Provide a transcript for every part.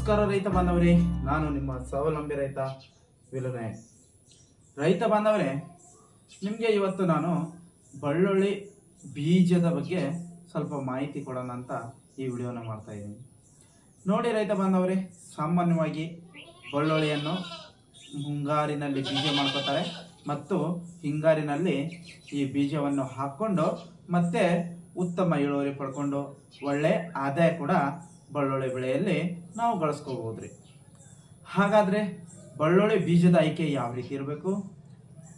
ನಮಸ್ಕಾರ ರೈತ ಬಾಂಧವರೇ, ನಾನು ನಿಮ್ಮ ಸ್ವಾವಲಂಬಿ ರೈತ ವಿಲುನಾಯಕ್. ರೈತ ಬಾಂಧವರೇ, ನಿಮಗೆ ಇವತ್ತು ನಾನು ಬೆಳ್ಳುಳ್ಳಿ ಬೀಜದ ಬಗ್ಗೆ ಸ್ವಲ್ಪ ಮಾಹಿತಿ ಕೊಡೋಣ ಅಂತ ಈ ವಿಡಿಯೋನ ಮಾಡ್ತಾ ಇದ್ದೀನಿ. ನೋಡಿ ರೈತ ಬಾಂಧವರೇ, ಸಾಮಾನ್ಯವಾಗಿ ಬೆಳ್ಳುಳ್ಳಿಯನ್ನು ಮುಂಗಾರಿನಲ್ಲಿ ಬೀಜ ಮಾಡ್ಕೋತಾರೆ ಮತ್ತು ಹಿಂಗಾರಿನಲ್ಲಿ ಈ ಬೀಜವನ್ನು ಹಾಕ್ಕೊಂಡು ಮತ್ತೆ ಉತ್ತಮ ಇಳುವರಿ ಪಡ್ಕೊಂಡು ಒಳ್ಳೆ ಆದಾಯ ಕೂಡ ಬೆಳ್ಳುಳ್ಳಿ ಬೆಳೆಯಲ್ಲಿ ನಾವು ಗಳಿಸ್ಕೋಬಹುದ್ರಿ. ಹಾಗಾದರೆ ಬೆಳ್ಳುಳ್ಳಿ ಬೀಜದ ಆಯ್ಕೆ ಯಾವ ರೀತಿ ಇರಬೇಕು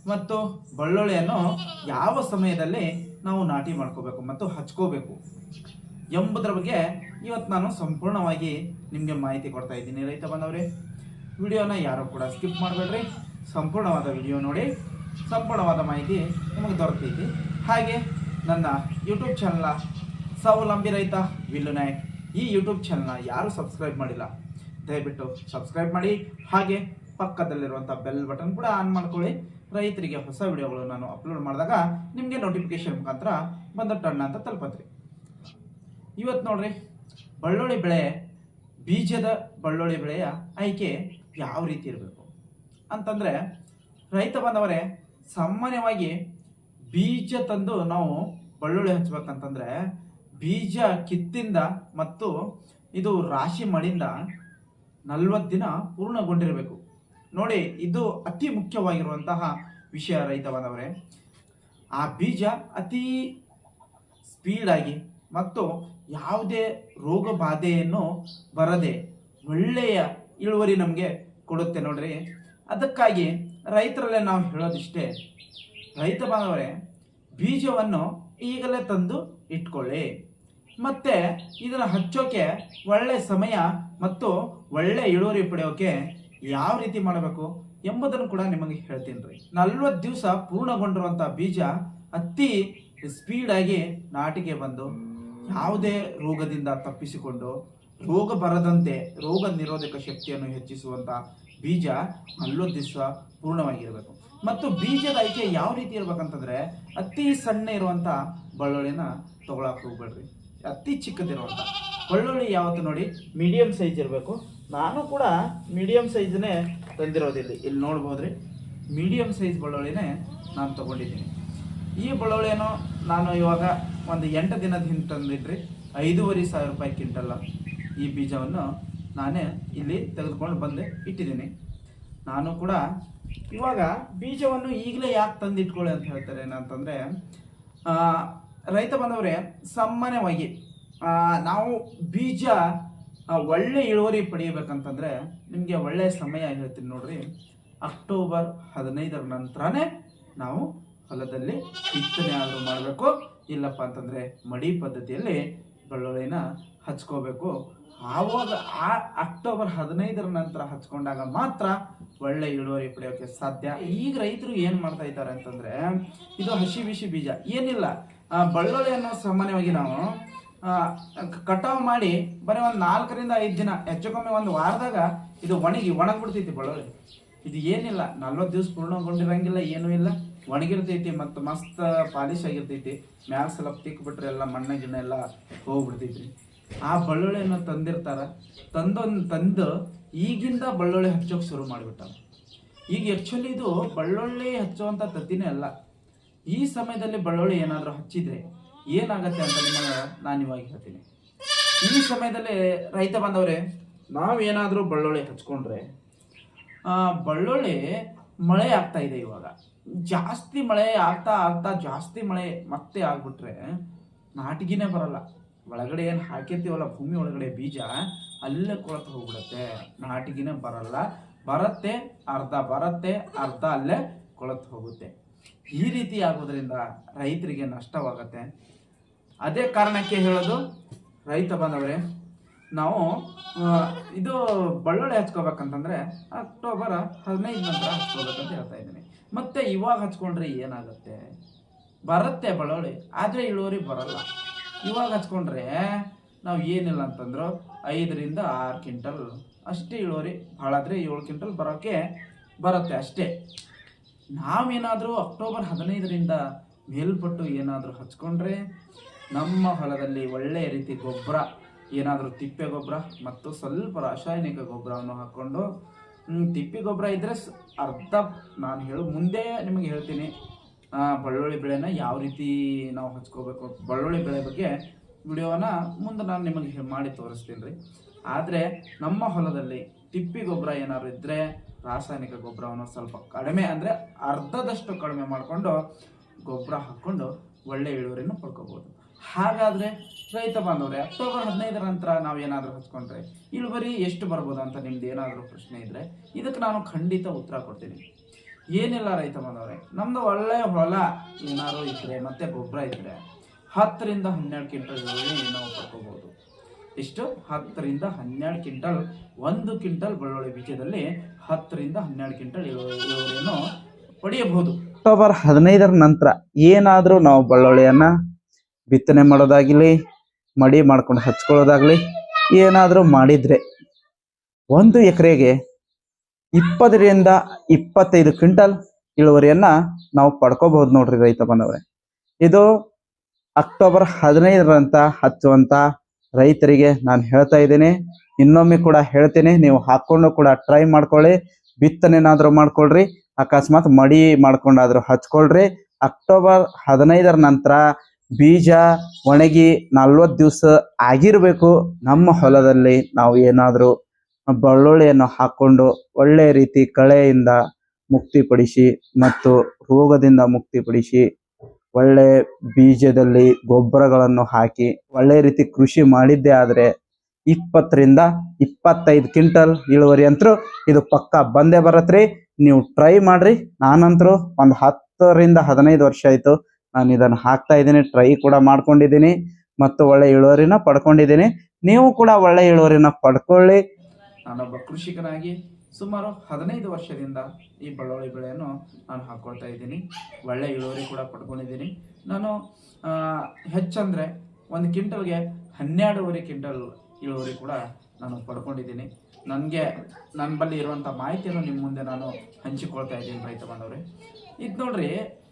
ಮತ್ತು ಬೆಳ್ಳುಳ್ಳಿಯನ್ನು ಯಾವ ಸಮಯದಲ್ಲಿ ನಾವು ನಾಟಿ ಮಾಡ್ಕೋಬೇಕು ಮತ್ತು ಹಚ್ಕೋಬೇಕು ಎಂಬುದರ ಬಗ್ಗೆ ಇವತ್ತು ನಾನು ಸಂಪೂರ್ಣವಾಗಿ ನಿಮಗೆ ಮಾಹಿತಿ ಕೊಡ್ತಾ ಇದ್ದೀನಿ. ರೈತ ಬಾಂಧವರೇ, ವಿಡಿಯೋನ ಯಾರು ಕೂಡ ಸ್ಕಿಪ್ ಮಾಡಬೇಡ್ರಿ, ಸಂಪೂರ್ಣವಾದ ವಿಡಿಯೋ ನೋಡಿ, ಸಂಪೂರ್ಣವಾದ ಮಾಹಿತಿ ನಿಮಗೆ ದೊರಕೈತಿ. ಹಾಗೆ ನನ್ನ ಯೂಟ್ಯೂಬ್ ಚಾನಲ್ ಸ್ವಾವಲಂಬಿ ರೈತ ವಿಲುನಾಯಕ್, ಈ ಯೂಟ್ಯೂಬ್ ಚಾನಲ್ನ ಯಾರು ಸಬ್ಸ್ಕ್ರೈಬ್ ಮಾಡಿಲ್ಲ ದಯವಿಟ್ಟು ಸಬ್ಸ್ಕ್ರೈಬ್ ಮಾಡಿ. ಹಾಗೆ ಪಕ್ಕದಲ್ಲಿರುವಂಥ ಬೆಲ್ ಬಟನ್ ಕೂಡ ಆನ್ ಮಾಡ್ಕೊಳ್ಳಿ. ರೈತರಿಗೆ ಹೊಸ ವಿಡಿಯೋಗಳು ನಾನು ಅಪ್ಲೋಡ್ ಮಾಡಿದಾಗ ನಿಮಗೆ ನೋಟಿಫಿಕೇಶನ್ ಮುಖಾಂತರ ಬಂದ ಟಣ್ಣ ಅಂತ ತಲುಪತ್ರಿ. ಇವತ್ತು ನೋಡ್ರಿ, ಬೆಳ್ಳುಳ್ಳಿ ಬೆಳೆ, ಬೀಜದ ಬೆಳ್ಳುಳ್ಳಿ ಬೆಳೆಯ ಆಯ್ಕೆ ಯಾವ ರೀತಿ ಇರಬೇಕು ಅಂತಂದರೆ, ರೈತ ಬಾಂಧವರೇ, ಸಾಮಾನ್ಯವಾಗಿ ಬೀಜ ತಂದು ನಾವು ಬೆಳ್ಳುಳ್ಳಿ ಹಚ್ಬೇಕಂತಂದರೆ ಬೀಜ ಕಿತ್ತಿಂದ ಮತ್ತು ಇದು ರಾಶಿ ಮಾಡಿಂದ 40 ದಿನ ಪೂರ್ಣಗೊಂಡಿರಬೇಕು. ನೋಡಿ, ಇದು ಅತಿ ಮುಖ್ಯವಾಗಿರುವಂತಹ ವಿಷಯ ರೈತ ಬಾಂಧವರೇ. ಆ ಬೀಜ ಅತಿ ಸ್ಪೀಡಾಗಿ ಮತ್ತು ಯಾವುದೇ ರೋಗ ಬಾಧೆಯನ್ನು ಬರದೆ ಒಳ್ಳೆಯ ಇಳುವರಿ ನಮಗೆ ಕೊಡುತ್ತೆ ನೋಡ್ರಿ. ಅದಕ್ಕಾಗಿ ರೈತರಲ್ಲೇ ನಾವು ಹೇಳೋದಿಷ್ಟೇ, ರೈತ ಬಾಂಧವರೇ, ಬೀಜವನ್ನು ಈಗಲೇ ತಂದು ಇಟ್ಕೊಳ್ಳಿ. ಮತ್ತೆ ಇದನ್ನು ಹಚ್ಚೋಕೆ ಒಳ್ಳೆ ಸಮಯ ಮತ್ತು ಒಳ್ಳೆ ಇಳುವರಿ ಪಡೆಯೋಕೆ ಯಾವ ರೀತಿ ಮಾಡಬೇಕು ಎಂಬುದನ್ನು ಕೂಡ ನಿಮಗೆ ಹೇಳ್ತೀನಿ ರೀ. 40 ದಿವಸ ಪೂರ್ಣಗೊಂಡಿರುವಂಥ ಬೀಜ ಅತಿ ಸ್ಪೀಡಾಗಿ ನಾಟಿಗೆ ಬಂದು ಯಾವುದೇ ರೋಗದಿಂದ ತಪ್ಪಿಸಿಕೊಂಡು ರೋಗ ಬರದಂತೆ ರೋಗ ನಿರೋಧಕ ಶಕ್ತಿಯನ್ನು ಹೆಚ್ಚಿಸುವಂಥ ಬೀಜ 40 ದಿವಸ ಪೂರ್ಣವಾಗಿರಬೇಕು. ಮತ್ತು ಬೀಜದ ಆಯ್ಕೆ ಯಾವ ರೀತಿ ಇರ್ಬೇಕಂತಂದ್ರೆ, ಅತಿ ಸಣ್ಣ ಇರುವಂಥ ಬೆಳ್ಳುಳ್ಳಿನ ತಗೊಳಕ್ಕೆ ಹೋಗ್ಬೇಡ್ರಿ. ಅತಿ ಚಿಕ್ಕದಿರುವಂಥ ಬೆಳ್ಳುಳ್ಳಿ ಯಾವತ್ತು ನೋಡಿ ಮೀಡಿಯಂ ಸೈಜ್ ಇರಬೇಕು. ನಾನು ಕೂಡ ಮೀಡಿಯಂ ಸೈಜ್ನೇ ತಂದಿರೋದಿಲ್ಲ. ಇಲ್ಲಿ ನೋಡ್ಬೋದ್ರಿ, ಮೀಡಿಯಂ ಸೈಜ್ ಬೆಳ್ಳುಳ್ಳಿನೇ ನಾನು ತಗೊಂಡಿದ್ದೀನಿ. ಈ ಬೆಳ್ಳುಳ್ಳಿಯನ್ನು ನಾನು ಇವಾಗ ಒಂದು 8 ದಿನದ ಹಿಂದೆ ತಂದಿಟ್ರಿ 5,500 ರೂಪಾಯಿ ಕ್ವಿಂಟಲ್ಲ. ಈ ಬೀಜವನ್ನು ನಾನೇ ಇಲ್ಲಿ ತೆಗೆದುಕೊಂಡು ಬಂದು ಇಟ್ಟಿದ್ದೀನಿ. ನಾನು ಕೂಡ ಇವಾಗ ಬೀಜವನ್ನು ಈಗಲೇ ಯಾಕೆ ತಂದಿಟ್ಕೊಳ್ಳಿ ಅಂತ ಹೇಳ್ತಾರೆ ಏನಂತಂದರೆ, ರೈತ ಬಾಂಧವರೇ, ಸಾಮಾನ್ಯವಾಗಿ ನಾವು ಬೀಜ ಒಳ್ಳೆ ಇಳುವರಿ ಪಡೆಯಬೇಕಂತಂದರೆ ನಿಮಗೆ ಒಳ್ಳೆಯ ಸಮಯ ಹೇಳ್ತೀನಿ ನೋಡ್ರಿ. ಅಕ್ಟೋಬರ್ 15ರ ನಂತರನೇ ನಾವು ಹೊಲದಲ್ಲಿ ಬಿತ್ತನೆ ಆದರೂ ಮಾಡಬೇಕು. ಇಲ್ಲಪ್ಪ ಅಂತಂದರೆ ಮಡಿ ಪದ್ಧತಿಯಲ್ಲಿ ಬೆಳ್ಳುಳ್ಳಿನ ಹಚ್ಕೋಬೇಕು. ಆವಾಗ ಆ ಅಕ್ಟೋಬರ್ 15ರ ನಂತರ ಹಚ್ಕೊಂಡಾಗ ಮಾತ್ರ ಒಳ್ಳೆ ಇಳುವರಿ ಪಡೆಯೋಕ್ಕೆ ಸಾಧ್ಯ. ಈಗ ರೈತರು ಏನು ಮಾಡ್ತಾ ಇದ್ದಾರೆ ಅಂತಂದರೆ, ಇದು ಹಸಿ ಬಿಸಿ ಬೀಜ ಏನಿಲ್ಲ, ಬೆಳ್ಳುಳ್ಳಿಯನ್ನು ಸಾಮಾನ್ಯವಾಗಿ ನಾವು ಕಟಾವು ಮಾಡಿ ಬರೀ ಒಂದು 4 ರಿಂದ 5 ದಿನ, ಹೆಚ್ಚು ಕಮ್ಮಿ ಒಂದು ವಾರದಾಗ ಇದು ಒಣಗ್ಬಿಡ್ತೈತಿ ಬೆಳ್ಳುಳ್ಳಿ. ಇದು ಏನಿಲ್ಲ, 40 ದಿವಸ ಪೂರ್ಣಗೊಂಡಿರಂಗಿಲ್ಲ, ಏನೂ ಇಲ್ಲ, ಒಣಗಿರ್ತೈತಿ ಮತ್ತು ಮಸ್ತ್ ಪಾಲಿಶ್ ಆಗಿರ್ತೈತಿ. ಮ್ಯಾಲ ಸ್ವಲ್ಪ ತಿಕ್ಬಿಟ್ರೆ ಎಲ್ಲ ಮಣ್ಣಗಿನ್ನ ಎಲ್ಲ ಹೋಗ್ಬಿಡ್ತೈತಿ. ಆ ಬೆಳ್ಳುಳ್ಳಿಯನ್ನು ತಂದಿರ್ತಾರೆ, ತಂದು ಈಗಿಂದ ಬೆಳ್ಳುಳ್ಳಿ ಹಚ್ಚೋಕೆ ಶುರು ಮಾಡಿಬಿಟ್ಟಾರೆ. ಈಗ ಆ್ಯಕ್ಚುಲಿ ಇದು ಬೆಳ್ಳುಳ್ಳಿ ಹಚ್ಚುವಂಥ ತತ್ತಿನೇ ಅಲ್ಲ. ಈ ಸಮಯದಲ್ಲಿ ಬೆಳ್ಳುಳ್ಳಿ ಏನಾದರೂ ಹಚ್ಚಿದರೆ ಏನಾಗತ್ತೆ ಅಂತ ನಿಮಗೆ ನಾನು ಇವಾಗ ಹೇಳ್ತೀನಿ. ಈ ಸಮಯದಲ್ಲಿ ರೈತ ಬಾಂಧವರೇ, ನಾವೇನಾದರೂ ಬೆಳ್ಳುಳ್ಳಿ ಹಚ್ಕೊಂಡ್ರೆ ಬೆಳ್ಳುಳ್ಳಿ ಮಳೆ ಆಗ್ತಾ ಇದೆ. ಇವಾಗ ಜಾಸ್ತಿ ಮಳೆ ಆಗ್ತಾ ಜಾಸ್ತಿ ಮಳೆ ಮತ್ತೆ ಆಗ್ಬಿಟ್ರೆ ನಾಟಿಗೆನೇ ಬರಲ್ಲ. ಒಳಗಡೆ ಏನು ಹಾಕಿರ್ತೀವಲ್ಲ ಭೂಮಿ ಒಳಗಡೆ ಬೀಜ, ಅಲ್ಲೇ ಕೊಳತು ಹೋಗ್ಬಿಡುತ್ತೆ. ನಾಟಿಗೆನೇ ಬರಲ್ಲ, ಬರುತ್ತೆ ಅರ್ಧ ಅಲ್ಲೇ ಕೊಳತು ಹೋಗುತ್ತೆ. ಈ ರೀತಿ ಆಗೋದ್ರಿಂದ ರೈತರಿಗೆ ನಷ್ಟವಾಗತ್ತೆ. ಅದೇ ಕಾರಣಕ್ಕೆ ಹೇಳೋದು ರೈತ ಬಾಂಧವರೇ, ನಾವು ಇದು ಬೆಳ್ಳುಳ್ಳಿ ಹಚ್ಕೋಬೇಕಂತಂದರೆ ಅಕ್ಟೋಬರ್ 15 ನಂತರ ಹಚ್ಕೋಬೇಕಂತ ಹೇಳ್ತಾ ಇದ್ದೀನಿ. ಮತ್ತು ಇವಾಗ ಹಚ್ಕೊಂಡ್ರೆ ಏನಾಗುತ್ತೆ, ಬರುತ್ತೆ ಬೆಳ್ಳುಳ್ಳಿ, ಆದರೆ ಇಳುವರಿ ಬರಲ್ಲ. ಇವಾಗ ಹಚ್ಕೊಂಡ್ರೆ ನಾವು ಏನಿಲ್ಲ ಅಂತಂದ್ರು 5 ರಿಂದ 6 ಕ್ವಿಂಟಲ್ ಅಷ್ಟೇ ಇಳುವರಿ, ಭಾಳಾದರೆ 7 ಕ್ವಿಂಟಲ್ ಬರೋಕ್ಕೆ ಬರುತ್ತೆ ಅಷ್ಟೇ. ನಾವೇನಾದರೂ ಅಕ್ಟೋಬರ್ 15ರಿಂದ ಮೇಲ್ಪಟ್ಟು ಏನಾದರೂ ಹಚ್ಕೊಂಡ್ರೆ ನಮ್ಮ ಹೊಲದಲ್ಲಿ ಒಳ್ಳೆಯ ರೀತಿ ಗೊಬ್ಬರ ಏನಾದರೂ ತಿಪ್ಪೆ ಗೊಬ್ಬರ ಮತ್ತು ಸ್ವಲ್ಪ ರಾಸಾಯನಿಕ ಗೊಬ್ಬರವನ್ನು ಹಾಕ್ಕೊಂಡು ತಿಪ್ಪೆ ಗೊಬ್ಬರ ಇದ್ದರೆ ಅರ್ಧ ನಾನು ಮುಂದೆ ನಿಮಗೆ ಹೇಳ್ತೀನಿ ಬೆಳ್ಳುಳ್ಳಿ ಬೆಳೆನ ಯಾವ ರೀತಿ ನಾವು ಹಚ್ಕೋಬೇಕು, ಬೆಳ್ಳುಳ್ಳಿ ಬೆಳೆ ಬಗ್ಗೆ ವಿಡಿಯೋನ ಮುಂದೆ ನಾನು ನಿಮಗೆ ಮಾಡಿ ತೋರಿಸ್ತೀನಿ ರೀ. ಆದರೆ ನಮ್ಮ ಹೊಲದಲ್ಲಿ ತಿಪ್ಪೆ ಗೊಬ್ಬರ ಏನಾದ್ರು ಇದ್ದರೆ ರಾಸಾಯನಿಕ ಗೊಬ್ಬರವನ್ನು ಸ್ವಲ್ಪ ಕಡಿಮೆ ಅಂದರೆ ಅರ್ಧದಷ್ಟು ಕಡಿಮೆ ಮಾಡಿಕೊಂಡು ಗೊಬ್ಬರ ಹಾಕ್ಕೊಂಡು ಒಳ್ಳೆ ಇಳುವರಿನ ಪಡ್ಕೋಬೋದು. ಹಾಗಾದರೆ ರೈತ ಬಾಂಧವರೇ, ಅಕ್ಟೋಬರ್ 15 ನಂತರ ನಾವು ಏನಾದರೂ ಹಚ್ಕೊಂಡ್ರೆ ಇಳುವರಿ ಎಷ್ಟು ಬರ್ಬೋದು ಅಂತ ನಿಮ್ದು ಏನಾದರೂ ಪ್ರಶ್ನೆ ಇದ್ದರೆ ಇದಕ್ಕೆ ನಾನು ಖಂಡಿತ ಉತ್ತರ ಕೊಡ್ತೀನಿ. ಏನಿಲ್ಲ ರೈತ ಬಾಂಧವರೇ, ನಮ್ಮದು ಒಳ್ಳೆ ಹೊಲ ಏನಾದ್ರು ಇದ್ದರೆ ಮತ್ತು ಗೊಬ್ಬರ ಇದ್ದರೆ 10 ರಿಂದ 12 ಕ್ವಿಂಟಲ್ ಇಳುವರಿ ನಾವು ಪಡ್ಕೋಬೋದು. ಇಷ್ಟು 10 ರಿಂದ 12 ಕ್ವಿಂಟಲ್, 1 ಕ್ವಿಂಟಲ್ ಬೆಳ್ಳುಳ್ಳಿ ಬೀಜದಲ್ಲಿ 10 ರಿಂದ 12 ಕ್ವಿಂಟಲ್ ಇಳುವರಿಯನ್ನು ಪಡೆಯಬಹುದು. ಅಕ್ಟೋಬರ್ 15 ನಂತರ ಏನಾದರೂ ನಾವು ಬೆಳ್ಳುಳ್ಳಿಯನ್ನು ಬಿತ್ತನೆ ಮಾಡೋದಾಗಲಿ, ಮಡಿ ಮಾಡ್ಕೊಂಡು ಹಚ್ಕೊಳ್ಳೋದಾಗಲಿ ಏನಾದರೂ ಮಾಡಿದರೆ 1 ಎಕರೆಗೆ 20 ರಿಂದ 25 ಕ್ವಿಂಟಲ್ ಇಳುವರಿಯನ್ನು ನಾವು ಪಡ್ಕೋಬಹುದು ನೋಡ್ರಿ ರೈತ ಬಾಂಧವರೇ. ಇದು ಅಕ್ಟೋಬರ್ 15 ಅಂತ ಹಚ್ಚುವಂಥ ರೈತರಿಗೆ ನಾನು ಹೇಳ್ತಾ ಇದ್ದೀನಿ. ಇನ್ನೊಮ್ಮೆ ಕೂಡ ಹೇಳ್ತೀನಿ, ನೀವು ಹಾಕ್ಕೊಂಡು ಕೂಡ ಟ್ರೈ ಮಾಡ್ಕೊಳ್ಳಿ. ಬಿತ್ತನೆನಾದರೂ ಮಾಡ್ಕೊಳ್ರಿ, ಅಕಸ್ಮಾತ್ ಮಡಿ ಮಾಡ್ಕೊಂಡಾದರೂ ಹಚ್ಕೊಳ್ರಿ. ಅಕ್ಟೋಬರ್ 15 ನಂತರ ಬೀಜ ಒಣಗಿ 40 ದಿವಸ ಆಗಿರಬೇಕು. ನಮ್ಮ ಹೊಲದಲ್ಲಿ ನಾವು ಏನಾದರೂ ಬೆಳ್ಳುಳ್ಳಿಯನ್ನು ಹಾಕ್ಕೊಂಡು ಒಳ್ಳೆಯ ರೀತಿ ಕಳೆಯಿಂದ ಮುಕ್ತಿಪಡಿಸಿ ಮತ್ತು ರೋಗದಿಂದ ಮುಕ್ತಿಪಡಿಸಿ ಒಳ್ಳೆ ಬೀಜದಲ್ಲಿ ಗೊಬ್ಬರಗಳನ್ನು ಹಾಕಿ ಒಳ್ಳೆ ರೀತಿ ಕೃಷಿ ಮಾಡಿದ್ದೇ ಆದರೆ 20 ರಿಂದ 25 ಕ್ವಿಂಟಲ್ ಇಳುವರಿ ಅಂತರೂ ಇದು ಪಕ್ಕ ಬಂದೇ ಬರತ್ರಿ. ನೀವು ಟ್ರೈ ಮಾಡ್ರಿ. ನಾನಂತರೂ ಒಂದು 10 ರಿಂದ 15 ವರ್ಷ ಆಯಿತು ನಾನು ಇದನ್ನು ಹಾಕ್ತಾ ಇದ್ದೀನಿ, ಟ್ರೈ ಕೂಡ ಮಾಡ್ಕೊಂಡಿದ್ದೀನಿ ಮತ್ತು ಒಳ್ಳೆ ಇಳುವರಿನ ಪಡ್ಕೊಂಡಿದ್ದೀನಿ. ನೀವು ಕೂಡ ಒಳ್ಳೆ ಇಳುವರಿನ ಪಡ್ಕೊಳ್ಳಿ. ನಾನೊಬ್ಬ ಕೃಷಿಕನಾಗಿ ಸುಮಾರು 15 ವರ್ಷದಿಂದ ಈ ಬೆಳ್ಳುಳ್ಳಿ ಬೆಳೆಯನ್ನು ನಾನು ಹಾಕ್ಕೊಳ್ತಾ ಇದ್ದೀನಿ. ಒಳ್ಳೆ ಇಳುವರಿ ಕೂಡ ಪಡ್ಕೊಂಡಿದ್ದೀನಿ. ನಾನು ಹೆಚ್ಚಂದರೆ 1 ಕ್ವಿಂಟಲ್ಗೆ 12.5 ಕ್ವಿಂಟಲ್ ಇಳುವರಿ ಕೂಡ ನಾನು ಪಡ್ಕೊಂಡಿದ್ದೀನಿ. ನನ್ನ ಬಳಿ ಇರುವಂಥ ಮಾಹಿತಿಯನ್ನು ನಿಮ್ಮ ಮುಂದೆ ನಾನು ಹಂಚಿಕೊಳ್ತಾ ಇದ್ದೀನಿ ರೈತ ಬಾಂಧವರೇ. ಇದು ನೋಡ್ರಿ,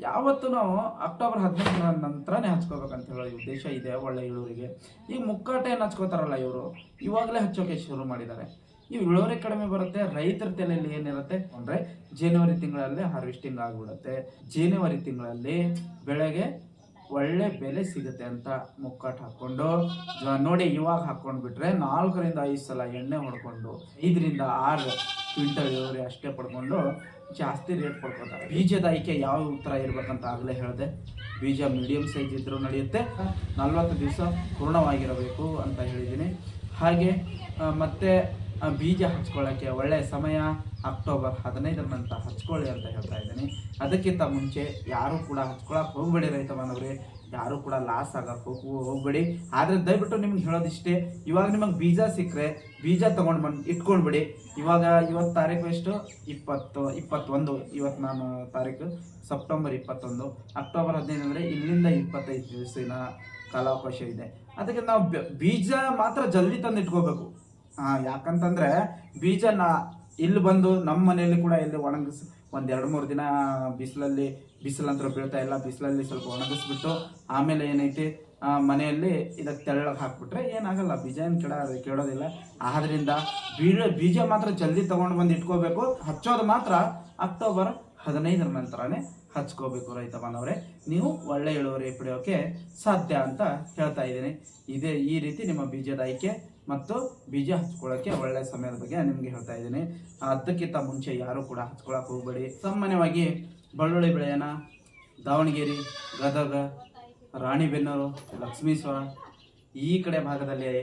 ಯಾವತ್ತು ನಾವು ಅಕ್ಟೋಬರ್ 15 ನಂತರನೇ ಹಚ್ಕೋಬೇಕಂತ ಹೇಳೋ ಉದ್ದೇಶ ಇದೆ ಒಳ್ಳೆ ಇಳುವರಿಗೆ. ಈಗ ಮುಕ್ಕಾಟೇನು ಹಚ್ಕೋತಾರಲ್ಲ ಇವರು, ಇವಾಗಲೇ ಹಚ್ಚೋಕೆ ಶುರು ಮಾಡಿದ್ದಾರೆ. ಇವು ಇಳುವರಿ ಕಡಿಮೆ ಬರುತ್ತೆ. ರೈತರ ತಲೆಯಲ್ಲಿ ಏನಿರುತ್ತೆ ಅಂದರೆ ಜನವರಿ ತಿಂಗಳಲ್ಲಿ ಹಾರ್ವೆಸ್ಟಿಂಗ್ ಆಗಿಬಿಡುತ್ತೆ, ಜನವರಿ ತಿಂಗಳಲ್ಲಿ ಬೆಳೆಗೆ ಒಳ್ಳೆ ಬೆಲೆ ಸಿಗುತ್ತೆ ಅಂತ ಮುಕ್ಕಾಟು ಹಾಕ್ಕೊಂಡು ನೋಡಿ ಇವಾಗ ಹಾಕ್ಕೊಂಡು ಬಿಟ್ರೆ 4 ರಿಂದ 5 ಸಲ ಎಣ್ಣೆ ಹೊಡ್ಕೊಂಡು 5 ರಿಂದ 6 ಕ್ವಿಂಟಲ್ ಇಳುವರಿ ಅಷ್ಟೇ ಪಡ್ಕೊಂಡು ಜಾಸ್ತಿ ರೇಟ್ ಪಡ್ಕೊತಾರೆ. ಬೀಜದ ಆಯ್ಕೆ ಯಾವ ಥರ ಇರ್ಬೇಕಂತ ಆಗಲೇ ಹೇಳಿದೆ. ಬೀಜ ಮೀಡಿಯಂ ಸೈಜ್ ಇದ್ರೂ ನಡೆಯುತ್ತೆ, 40 ದಿವಸ ಪೂರ್ಣವಾಗಿರಬೇಕು ಅಂತ ಹೇಳಿದ್ದೀನಿ. ಹಾಗೆ ಮತ್ತೆ ಬೀಜ ಹಚ್ಕೊಳ್ಳೋಕ್ಕೆ ಒಳ್ಳೆಯ ಸಮಯ ಅಕ್ಟೋಬರ್ 15 ನಂತರ ಹಚ್ಕೊಳ್ಳಿ ಅಂತ ಹೇಳ್ತಾ ಇದ್ದೀನಿ. ಅದಕ್ಕಿಂತ ಮುಂಚೆ ಯಾರೂ ಕೂಡ ಹಚ್ಕೊಳಕ್ಕೆ ಹೋಗಬೇಡಿ ರೈತ ಬಾಂಧವರೇ, ಯಾರೂ ಕೂಡ ಲಾಸ್ ಆಗಕ್ಕೆ ಹೋಗಬೇಡಿ. ಆದರೆ ದಯವಿಟ್ಟು ನಿಮ್ಗೆ ಹೇಳೋದಿಷ್ಟೇ, ಇವಾಗ ನಿಮಗೆ ಬೀಜ ಸಿಕ್ಕರೆ ಬೀಜ ತೊಗೊಂಡು ಬಂದು ಇಟ್ಕೊಂಡ್ಬಿಡಿ. ಇವತ್ತು ತಾರೀಕು ಎಷ್ಟು, 21. ಇವತ್ತು ನಾನು ತಾರೀಕು ಸೆಪ್ಟೆಂಬರ್ 21. ಅಕ್ಟೋಬರ್ 15 ಅಂದರೆ ಇಲ್ಲಿಂದ 25 ದಿವಸಿನ ಕಾಲಾವಕಾಶ ಇದೆ. ಅದಕ್ಕೆ ನಾವು ಬೀಜ ಮಾತ್ರ ಜಲ್ದಿ ತಂದು ಇಟ್ಕೋಬೇಕು. ಯಾಕಂತಂದರೆ ಬೀಜನ ಇಲ್ಲಿ ಬಂದು ನಮ್ಮ ಮನೆಯಲ್ಲಿ ಕೂಡ ಇಲ್ಲಿ ಒಣಗಿಸಿ 1-2-3 ದಿನ ಬಿಸಿಲಂತರ ಬೀಳ್ತಾ ಇಲ್ಲ, ಬಿಸಿಲಲ್ಲಿ ಸ್ವಲ್ಪ ಒಣಗಿಸ್ಬಿಟ್ಟು ಆಮೇಲೆ ಏನೈತಿ ಮನೆಯಲ್ಲಿ ಇದಕ್ಕೆ ತೆಳ್ಳಗೆ ಹಾಕ್ಬಿಟ್ರೆ ಏನಾಗಲ್ಲ, ಬೀಜ ಏನು ಕೆಡೋದಿಲ್ಲ. ಆದ್ದರಿಂದ ಬೀಜ ಮಾತ್ರ ಜಲ್ದಿ ತೊಗೊಂಡು ಬಂದು ಇಟ್ಕೋಬೇಕು. ಹಚ್ಚೋದು ಮಾತ್ರ ಅಕ್ಟೋಬರ್ 15 ನಂತರನೇ ಹಚ್ಕೋಬೇಕು ರೈತ ಬಾಂಧವರೇ. ನೀವು ಒಳ್ಳೆ ಇಳುವರಿ ಪಡೆಯೋಕೆ ಸಾಧ್ಯ ಅಂತ ಹೇಳ್ತಾ ಇದ್ದೀನಿ. ಈ ರೀತಿ ನಿಮ್ಮ ಬೀಜದ ಆಯ್ಕೆ ಮತ್ತು ಬೀಜ ಹಚ್ಕೊಳ್ಳೋಕ್ಕೆ ಒಳ್ಳೆಯ ಸಮಯದ ಬಗ್ಗೆ ನಿಮಗೆ ಹೇಳ್ತಾ ಇದ್ದೀನಿ. ಅದಕ್ಕಿಂತ ಮುಂಚೆ ಯಾರೂ ಕೂಡ ಹಚ್ಕೊಳಕ್ಕೆ ಹೋಗಬೇಡಿ. ಸಾಮಾನ್ಯವಾಗಿ ಬೆಳ್ಳುಳ್ಳಿ ಬೆಳೆಯನ್ನ ದಾವಣಗೆರೆ, ಗದಗ, ರಾಣಿಬೆನ್ನೂರು, ಲಕ್ಷ್ಮೀಶ್ವರ ಈ ಕಡೆ ಭಾಗದಲ್ಲಿ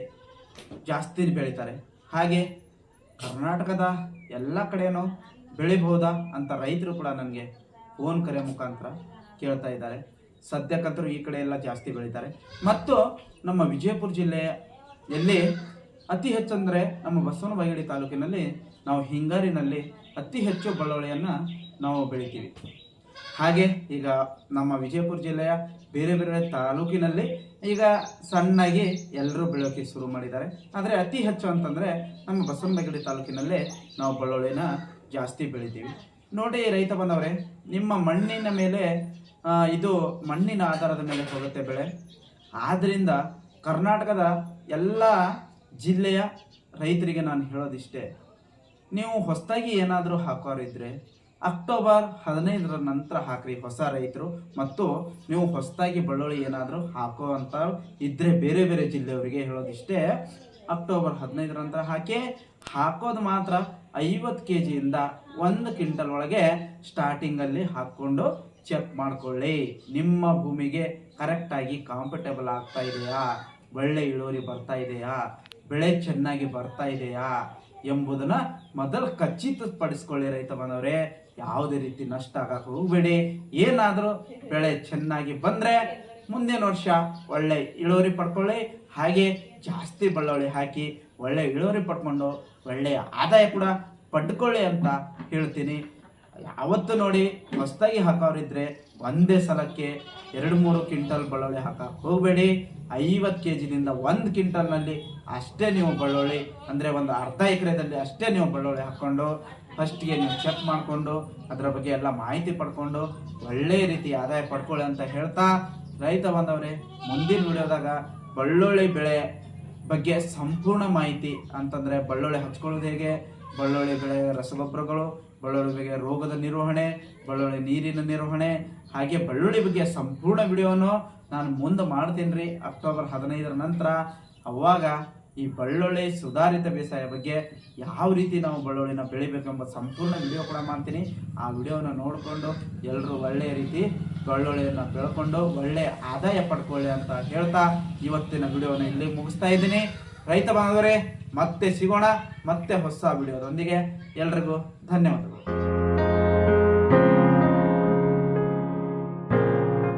ಜಾಸ್ತಿ ಬೆಳೀತಾರೆ. ಹಾಗೆ ಕರ್ನಾಟಕದ ಎಲ್ಲ ಕಡೆಯೂ ಬೆಳಿಬಹುದಾ ಅಂತ ರೈತರು ಕೂಡ ನನಗೆ ಫೋನ್ ಕರೆ ಮುಖಾಂತರ ಕೇಳ್ತಾ ಇದ್ದಾರೆ. ಸದ್ಯಕ್ಕಂತರೂ ಈ ಕಡೆ ಎಲ್ಲ ಜಾಸ್ತಿ ಬೆಳೀತಾರೆ. ಮತ್ತು ನಮ್ಮ ವಿಜಯಪುರ ಜಿಲ್ಲೆಯಲ್ಲಿ ಅತಿ ಹೆಚ್ಚಂದರೆ ನಮ್ಮ ಬಸವನ ಬಾಗೇವಾಡಿ ತಾಲೂಕಿನಲ್ಲಿ ನಾವು ಹಿಂಗಾರಿನಲ್ಲಿ ಅತಿ ಹೆಚ್ಚು ಬೆಳ್ಳುಳ್ಳಿಯನ್ನು ನಾವು ಬೆಳಿತೀವಿ. ಹಾಗೆ ಈಗ ನಮ್ಮ ವಿಜಯಪುರ ಜಿಲ್ಲೆಯ ಬೇರೆ ಬೇರೆ ತಾಲೂಕಿನಲ್ಲಿ ಈಗ ಸಣ್ಣಾಗಿ ಎಲ್ಲರೂ ಬೆಳೆಯೋಕ್ಕೆ ಶುರು ಮಾಡಿದ್ದಾರೆ. ಆದರೆ ಅತಿ ಹೆಚ್ಚು ಅಂತಂದರೆ ನಮ್ಮ ಬಸವನ ಬಾಗೇವಾಡಿ ತಾಲೂಕಿನಲ್ಲೇ ನಾವು ಬೆಳ್ಳುಳ್ಳಿನ ಜಾಸ್ತಿ ಬೆಳಿತೀವಿ. ನೋಡಿ ರೈತ ಬಂದವರೇ, ನಿಮ್ಮ ಮಣ್ಣಿನ ಮೇಲೆ ಇದು ಮಣ್ಣಿನ ಆಧಾರದ ಮೇಲೆ ಹೋಗುತ್ತೆ ಬೆಳೆ. ಆದ್ದರಿಂದ ಕರ್ನಾಟಕದ ಎಲ್ಲ ಜಿಲ್ಲೆಯ ರೈತರಿಗೆ ನಾನು ಹೇಳೋದಿಷ್ಟೇ, ನೀವು ಹೊಸದಾಗಿ ಏನಾದರೂ ಹಾಕೋರಿದ್ರೆ ಅಕ್ಟೋಬರ್ 15ರ ನಂತರ ಹಾಕ್ರಿ ಹೊಸ ರೈತರು. ಮತ್ತು ನೀವು ಹೊಸದಾಗಿ ಬೆಳ್ಳುಳ್ಳಿ ಏನಾದರೂ ಹಾಕೋ ಅಂತ ಇದ್ರೆ ಬೇರೆ ಬೇರೆ ಜಿಲ್ಲೆಯವರಿಗೆ ಹೇಳೋದಿಷ್ಟೇ, ಅಕ್ಟೋಬರ್ 15ರ ನಂತರ ಹಾಕೋದು ಮಾತ್ರ 50 kgಯಿಂದ 1 ಕ್ವಿಂಟಲ್ ಒಳಗೆ ಸ್ಟಾರ್ಟಿಂಗಲ್ಲಿ ಹಾಕ್ಕೊಂಡು ಚೆಕ್ ಮಾಡ್ಕೊಳ್ಳಿ. ನಿಮ್ಮ ಭೂಮಿಗೆ ಕರೆಕ್ಟಾಗಿ ಕಾಂಫರ್ಟೇಬಲ್ ಆಗ್ತಾ ಇದೆಯಾ, ಒಳ್ಳೆ ಇಳುವರಿ ಬರ್ತಾ ಇದೆಯಾ, ಬೆಳೆ ಚೆನ್ನಾಗಿ ಬರ್ತಾ ಇದೆಯಾ ಎಂಬುದನ್ನ ಮೊದಲು ಖಚಿತಪಡಿಸ್ಕೊಳ್ಳಿ ರೈತ ಬಾಂಧವರೇ. ಯಾವುದೇ ರೀತಿ ನಷ್ಟ ಆಗಕ್ಕೆ ಹೋಗಬೇಡಿ. ಏನಾದರೂ ಬೆಳೆ ಚೆನ್ನಾಗಿ ಬಂದರೆ ಮುಂದಿನ ವರ್ಷ ಒಳ್ಳೆ ಇಳುವರಿ ಪಡ್ಕೊಳ್ಳಿ. ಹಾಗೆ ಜಾಸ್ತಿ ಬೆಳ್ಳುಳ್ಳಿ ಹಾಕಿ ಒಳ್ಳೆ ಇಳುವರಿ ಪಡ್ಕೊಂಡು ಒಳ್ಳೆಯ ಆದಾಯ ಕೂಡ ಪಡ್ಕೊಳ್ಳಿ ಅಂತ ಹೇಳ್ತೀನಿ. ಯಾವತ್ತು ನೋಡಿ ಹೊಸದಾಗಿ ಹಾಕೋರಿದ್ರೆ ಒಂದೇ ಸಲಕ್ಕೆ 2-3 ಕ್ವಿಂಟಲ್ ಬೆಳ್ಳುಳ್ಳಿ ಹಾಕಕ್ಕೆ ಹೋಗಬೇಡಿ. 50 kgದಿಂದ 1 ಕ್ವಿಂಟಲ್ನಲ್ಲಿ ಅಷ್ಟೇ ನೀವು ಬೆಳ್ಳುಳ್ಳಿ, ಅಂದರೆ ಒಂದು ಅರ್ಧ ಎಕರೆದಲ್ಲಿ ಅಷ್ಟೇ ನೀವು ಬೆಳ್ಳುಳ್ಳಿ ಹಾಕ್ಕೊಂಡು ಫಸ್ಟ್ಗೆ ನೀವು ಚೆಕ್ ಮಾಡಿಕೊಂಡು ಅದರ ಬಗ್ಗೆ ಎಲ್ಲ ಮಾಹಿತಿ ಪಡ್ಕೊಂಡು ಒಳ್ಳೆಯ ರೀತಿ ಆದಾಯ ಪಡ್ಕೊಳ್ಳಿ ಅಂತ ಹೇಳ್ತಾ, ರೈತ ಬಾಂಧವರೇ, ಮುಂದಿನ ವಿಡಿಯೋದಾಗ ಬೆಳ್ಳುಳ್ಳಿ ಬೆಳೆ ಬಗ್ಗೆ ಸಂಪೂರ್ಣ ಮಾಹಿತಿ ಅಂತಂದರೆ ಬೆಳ್ಳುಳ್ಳಿ ಹಚ್ಕೊಳ್ಳೋದು ಹೇಗೆ, ಬೆಳ್ಳುಳ್ಳಿ ಬೆಳೆ ರಸಗೊಬ್ಬರಗಳು, ಬೆಳ್ಳುಳ್ಳಿ ಬಗ್ಗೆ ರೋಗದ ನಿರ್ವಹಣೆ, ಬೆಳ್ಳುಳ್ಳಿ ನೀರಿನ ನಿರ್ವಹಣೆ, ಹಾಗೆ ಬೆಳ್ಳುಳ್ಳಿ ಬಗ್ಗೆ ಸಂಪೂರ್ಣ ವಿಡಿಯೋನು ನಾನು ಮುಂದೆ ಮಾಡ್ತೀನಿ ರೀ ಅಕ್ಟೋಬರ್ 15ರ ನಂತರ. ಅವಾಗ ಈ ಬೆಳ್ಳುಳ್ಳಿ ಸುಧಾರಿತ ಬೇಸಾಯ ಬಗ್ಗೆ ಯಾವ ರೀತಿ ನಾವು ಬೆಳ್ಳುಳ್ಳಿನ ಬೆಳಿಬೇಕೆಂಬ ಸಂಪೂರ್ಣ ವಿಡಿಯೋ ಕೂಡ ಮಾಡ್ತೀನಿ. ಆ ವಿಡಿಯೋನ ನೋಡಿಕೊಂಡು ಎಲ್ಲರೂ ಒಳ್ಳೆಯ ರೀತಿ ಬೆಳ್ಳುಳ್ಳಿಯನ್ನು ಬೆಳ್ಕೊಂಡು ಒಳ್ಳೆಯ ಆದಾಯ ಪಡ್ಕೊಳ್ಳಿ ಅಂತ ಹೇಳ್ತಾ ಇವತ್ತಿನ ವಿಡಿಯೋನ ಇಲ್ಲಿ ಮುಗಿಸ್ತಾ ಇದ್ದೀನಿ. ರೈತ ಬಾಂಧವರೇ, ಮತ್ತೆ ಸಿಗೋಣ ಮತ್ತೆ ಹೊಸ ವಿಡಿಯೋದೊಂದಿಗೆ. ಎಲ್ರಿಗೂ ಧನ್ಯವಾದಗಳು.